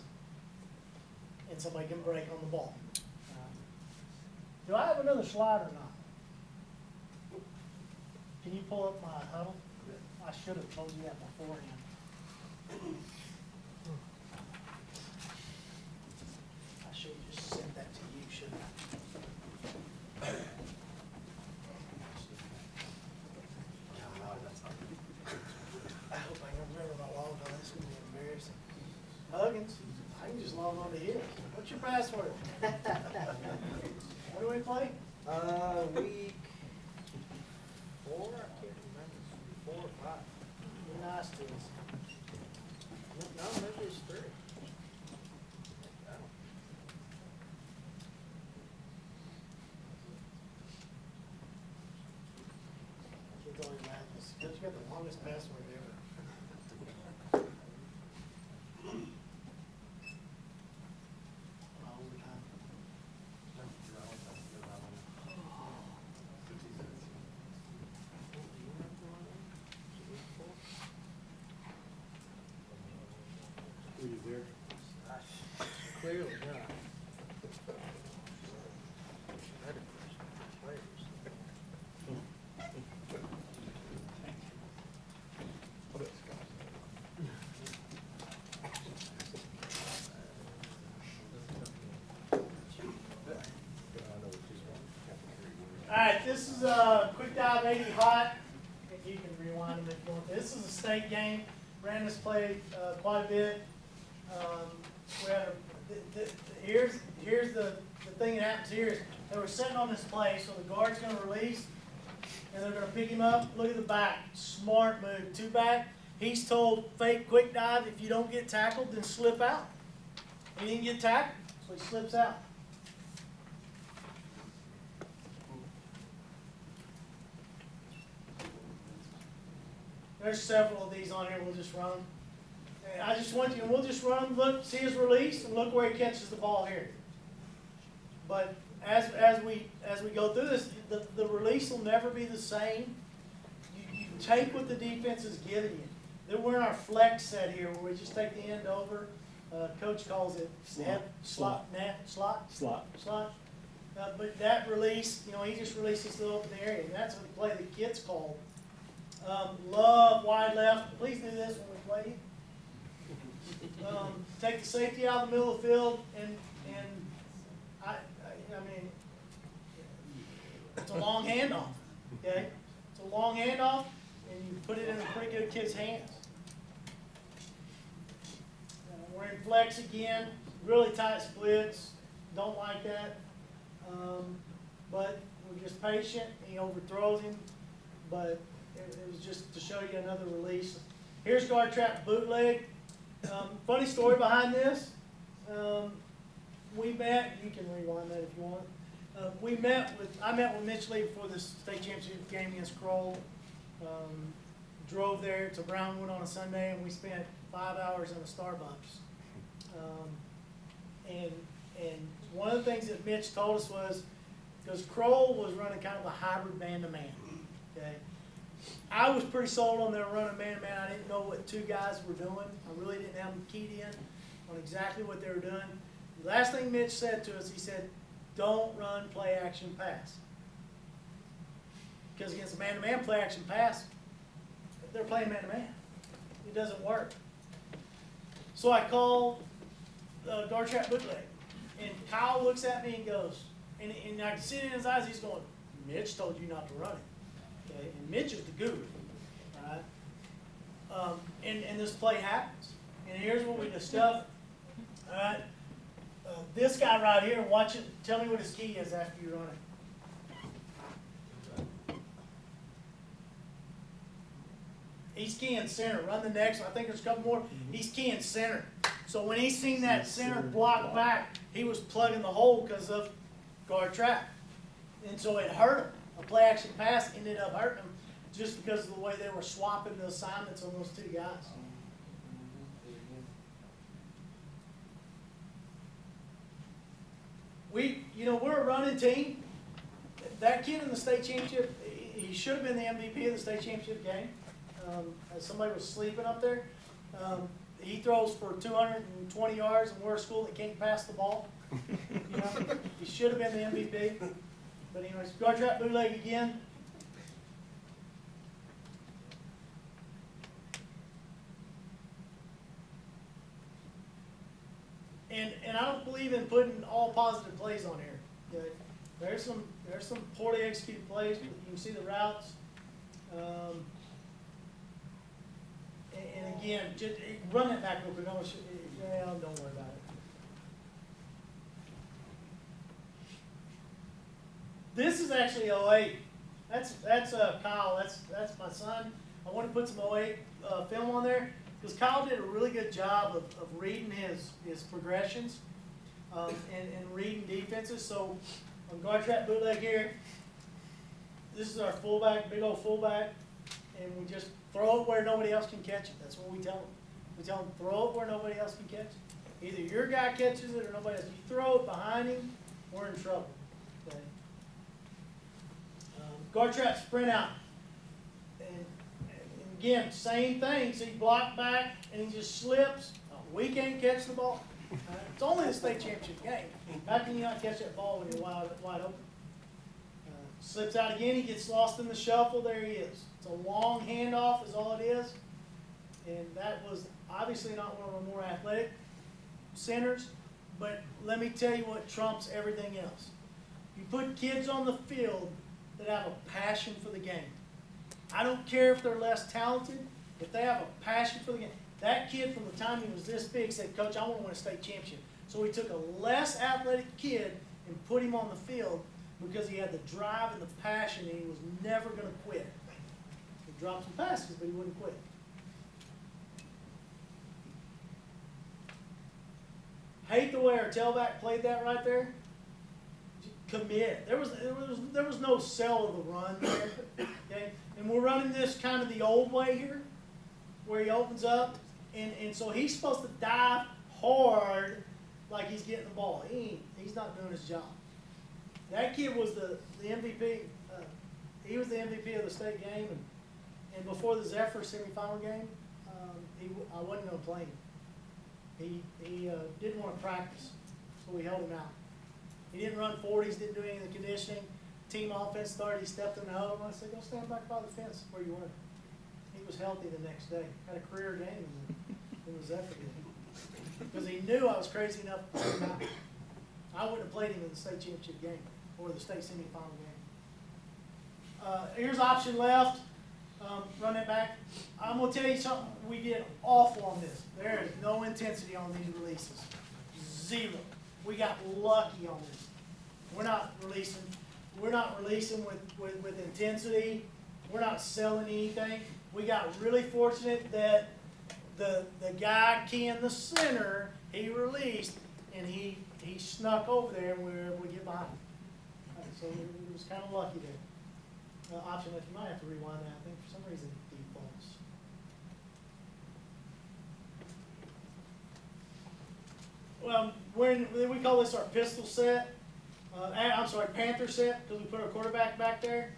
and somebody can break on the ball. Do I have another slide or not? Can you pull up my huddle? I should have told you that beforehand. I should have just sent that to you, shouldn't I? I hope I can remember my log on this. It's going to be embarrassing. Huggins, I can just log on to here. What's your password? What do we play? Week 4? I can't remember. 4 or 5. Be nice to us. No, maybe it's 3. Kids always mad at us because you got the longest password ever. Overtime. Were you there? Clearly not. Alright, this is a quick dive 80 hot. You can rewind them if you want. This is a state game. Ran this play quite a bit. We had here's the thing that happens here is they were sitting on this play, so the guard's going to release, and they're going to pick him up. Look at the back. Smart move. 2 back. He's told fake quick dive. If you don't get tackled, then slip out. He didn't get tackled, so he slips out. There's several of these on here. We'll just run them. And I just want you, and we'll just run them. Look, see his release, and look where he catches the ball here. But as we go through this, the release will never be the same. You take what the defense is giving you. Then we're in our flex set here, where we just take the end over. Coach calls it slot. But that release, he just releases the open area, and that's the play the kids call. Love wide left. Please do this when we play. Take the safety out of the middle of the field, and I mean, it's a long handoff. Okay, it's a long handoff, and you put it in a pretty good kid's hands. We're in flex again. Really tight splits. Don't like that. But we're just patient. He overthrows him, but it was just to show you another release. Here's guard trap bootleg. Funny story behind this. We met, you can rewind that if you want. I met with Mitch Lee before the state championship game against Crawford. Drove there to Brownwood on a Sunday, and we spent 5 hours in a Starbucks. And one of the things that Mitch told us was, because Kroll was running kind of a hybrid man-to-man, okay? I was pretty sold on their running man-to-man. I didn't know what two guys were doing. I really didn't have them keyed in on exactly what they were doing. The last thing Mitch said to us, he said, don't run play-action pass. Because against a man-to-man play-action pass, they're playing man-to-man. It doesn't work. So I called guard trap bootleg, and Kyle looks at me and goes, and I can see it in his eyes, he's going, Mitch told you not to run it. Okay? And Mitch is the guru, right? And this play happens. And here's what we discovered. All right? This guy right here, watch it, tell me what his key is after you run it. He's keying center. Run the next one. I think there's a couple more. He's keying center. So when he seen that center block back, he was plugging the hole because of guard trap. And so it hurt him. A play action pass ended up hurting him just because of the way they were swapping the assignments on those two guys. We're a running team. That kid in the state championship, he should have been the MVP of the state championship game. As somebody was sleeping up there. He throws for 220 yards, and we're a school that can't pass the ball. He should have been the MVP. But anyways, guard trap bootleg again. And I don't believe in putting all positive plays on here. Okay? There's some poorly executed plays, but you can see the routes. And again, just run it back real quick. Don't worry about it. This is actually 08. That's Kyle. That's my son. I want to put some 08 film on there because Kyle did a really good job of reading his progressions and reading defenses. So on guard trap bootleg here, this is our fullback, big old fullback, and we just throw it where nobody else can catch it. That's what we tell them. We tell them, throw it where nobody else can catch it. Either your guy catches it or nobody else. You throw it behind him, we're in trouble. Okay? Guard trap sprint out. And again, same thing. So you block back and he just slips. We can't catch the ball. It's only the state championship game. How can you not catch that ball when you're wide open? Slips out again. He gets lost in the shuffle. There he is. It's a long handoff is all it is. And that was obviously not one of our more athletic centers. But let me tell you what trumps everything else. You put kids on the field that have a passion for the game. I don't care if they're less talented. If they have a passion for the game. That kid from the time he was this big said, Coach, I want to win a state championship. So we took a less athletic kid and put him on the field because he had the drive and the passion and he was never going to quit. He dropped some passes, but he wouldn't quit. Hate the way our tailback played that right there. Commit. There was no sell of the run there. Okay? And we're running this kind of the old way here, where he opens up, and so he's supposed to dive hard like he's getting the ball. He's not doing his job. That kid was the MVP. He was the MVP of the state game, and before the Zephyr semifinal game, I wasn't going to play him. He didn't want to practice, so we held him out. He didn't run 40s, didn't do any of the conditioning. Team offense started, he stepped in the huddle, and I said, go stand back by the fence where you were. He was healthy the next day. Had a career game in the Zephyr game. Because he knew I was crazy enough to put him out. I wouldn't have played him in the state championship game or the state semifinal game. Here's option left. Run it back. I'm going to tell you something. We did awful on this. There is no intensity on these releases. Zero. We got lucky on this. We're not releasing with intensity. We're not selling anything. We got really fortunate that the guy keying the center, he released, and he snuck over there, and we were able to get behind him. So it was kind of lucky there. Option left, you might have to rewind that, I think for some reason it defaults. We call this our pistol set. I'm sorry, Panther set, because we put our quarterback back there.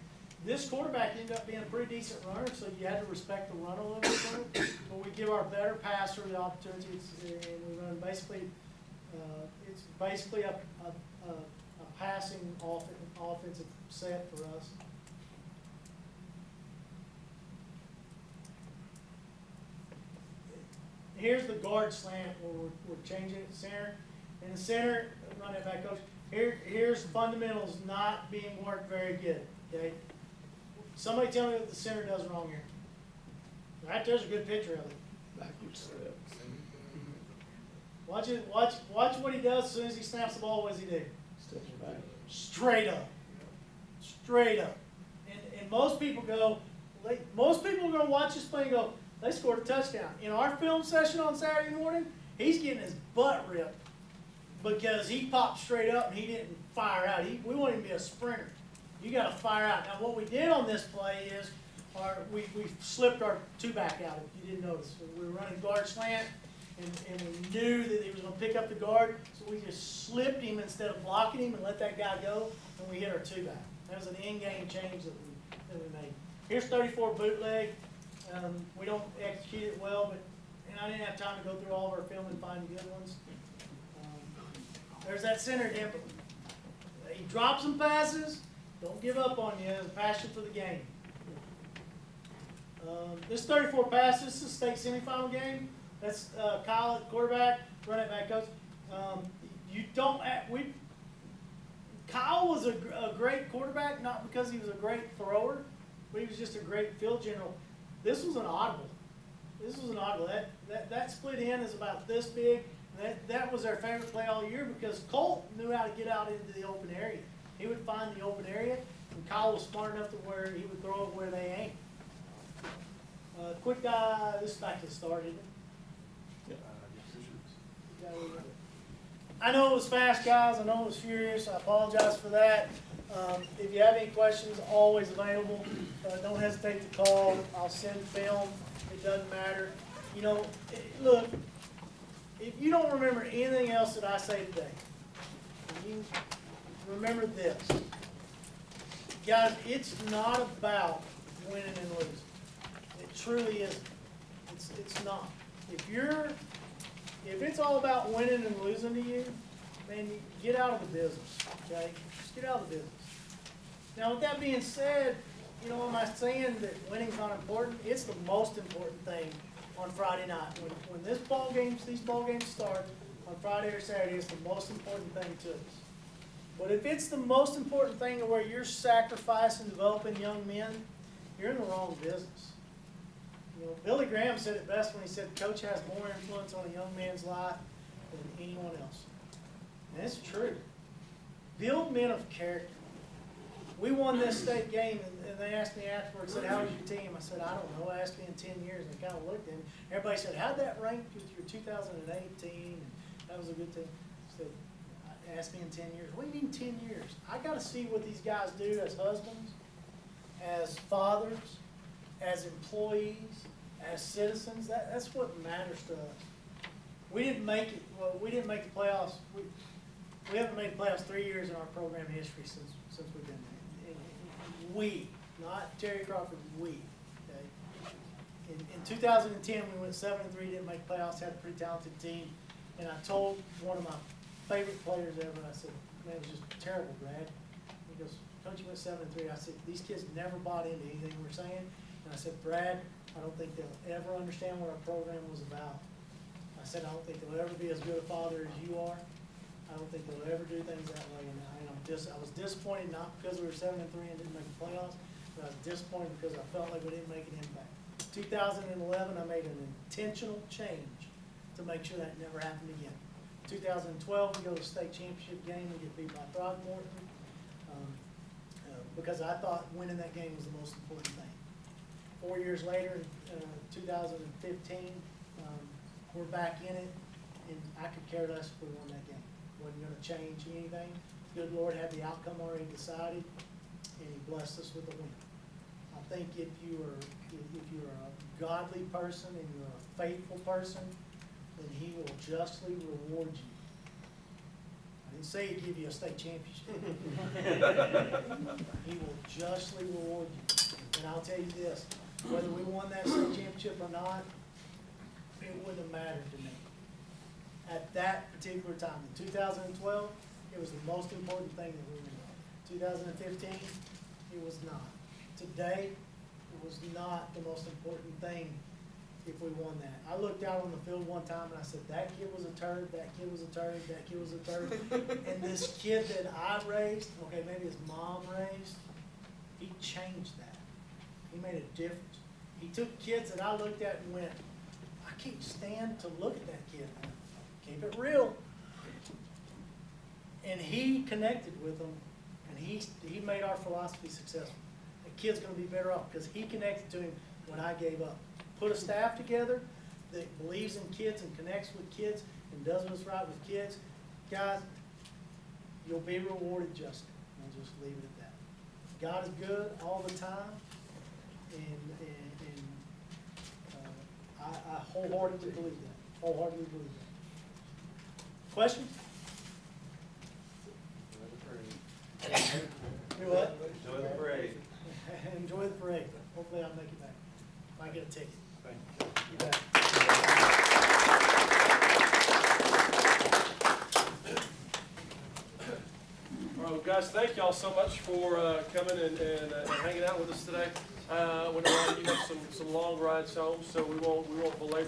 This quarterback ended up being a pretty decent runner, so you had to respect the run a little bit. But we give our better passer the opportunities, and we run basically, it's basically a passing offensive set for us. Here's the guard slant where we're changing it to center. In the center, run it back, coach. Here's fundamentals not being worked very good. Okay. Somebody tell me what the center does wrong here. Right there's a good picture of it. Backwards step. Watch it. Watch what he does as soon as he snaps the ball. What does he do? Steps back. Straight up. Straight up. And most people go. Most people are going to watch this play and go, they scored a touchdown. In our film session on Saturday morning, he's getting his butt ripped because he popped straight up and he didn't fire out. We want him to be a sprinter. You got to fire out. Now, what we did on this play is we slipped our two-back out, if you didn't notice. We were running guard slant, and we knew that he was going to pick up the guard, so we just slipped him instead of blocking him and let that guy go, and we hit our two-back. That was an in-game change that we made. Here's 34 bootleg. We don't execute it well, and I didn't have time to go through all of our film and find good ones. There's that center dimple. He drops some passes. Don't give up on you. It's a passion for the game. This 34 passes, this is state semifinal game. That's Kyle at quarterback, run it back coach. Kyle was a great quarterback, not because he was a great thrower, but he was just a great field general. This was an audible. That split end is about this big. That was our favorite play all year because Colt knew how to get out into the open area. He would find the open area, and Kyle was smart enough to where he would throw it where they aimed. Quick guy, this is back to the start, isn't it? I know it was fast, guys. I know it was furious. I apologize for that. If you have any questions, always available. Don't hesitate to call. I'll send film. It doesn't matter. You know, look, if you don't remember anything else that I say today, you remember this. Guys, it's not about winning and losing. It truly isn't. It's not. If it's all about winning and losing to you, man, get out of the business, okay? Just get out of the business. Now, with that being said, you know, am I saying that winning's not important? It's the most important thing on Friday night. When these ball games start on Friday or Saturday, it's the most important thing to us. But if it's the most important thing to where you're sacrificing developing young men, you're in the wrong business. You know, Billy Graham said it best when he said, "Coach has more influence on a young man's life than anyone else." And it's true. Build men of character. We won this state game, and they asked me afterwards, said, "How was your team?" I said, "I don't know." I asked me in 10 years, and I kind of looked at him. Everybody said, "How'd that rank with your 2018? And that was a good team." I said, "Asked me in 10 years." What do you mean 10 years? I got to see what these guys do as husbands, as fathers, as employees, as citizens. That's what matters to us. We didn't make it. Well, we didn't make the playoffs. We haven't made the playoffs 3 years in our program history since we've been there. We, not Terry Crawford. We. Okay. In 2010, we went 7-3, didn't make playoffs, had a pretty talented team, and I told one of my favorite players ever. I said, "Man, it was just terrible, Brad." He goes, "Coach, you went 7-3. I said, "These kids never bought into anything we're saying." And I said, "Brad, I don't think they'll ever understand what our program was about." I said, "I don't think they'll ever be as good a father as you are. I don't think they'll ever do things that way." And I was disappointed, not because we were 7-3 and didn't make the playoffs, but I was disappointed because I felt like we didn't make an impact. 2011, I made an intentional change to make sure that never happened again. 2012, we go to the state championship game, we get beat by Throckmorton, because I thought winning that game was the most important thing. 4 years later, in 2015, We're back in it, and I could care less if we won that game. Wasn't gonna change anything. Good Lord had the outcome already decided, and He blessed us with a win. I think if you're a godly person and you're a faithful person, then He will justly reward you. I didn't say He'd give you a state championship. He will justly reward you. And I'll tell you this, whether we won that state championship or not, it wouldn't have mattered to me. At that particular time, in 2012, it was the most important thing that we were doing. 2015, it was not. Today, it was not the most important thing if we won that. I looked out on the field one time and I said, that kid was a turd, that kid was a turd, that kid was a turd. And this kid that I raised, okay, maybe his mom raised, he changed that. He made a difference. He took kids that I looked at and went, I can't stand to look at that kid. Keep it real. And he connected with them, and he made our philosophy successful. The kid's gonna be better off because he connected to him when I gave up. Put a staff together that believes in kids and connects with kids and does what's right with kids. Guys, you'll be rewarded justly. I'll just leave it at that. God is good all the time, and I wholeheartedly believe that. Wholeheartedly believe that. Questions? Do what? Enjoy the parade. Enjoy the parade. Hopefully I'll make it back. Might get a ticket. Thank you. You bet. All right, well, guys, thank y'all so much for coming and hanging out with us today. We know you have some long rides home, so we won't belabor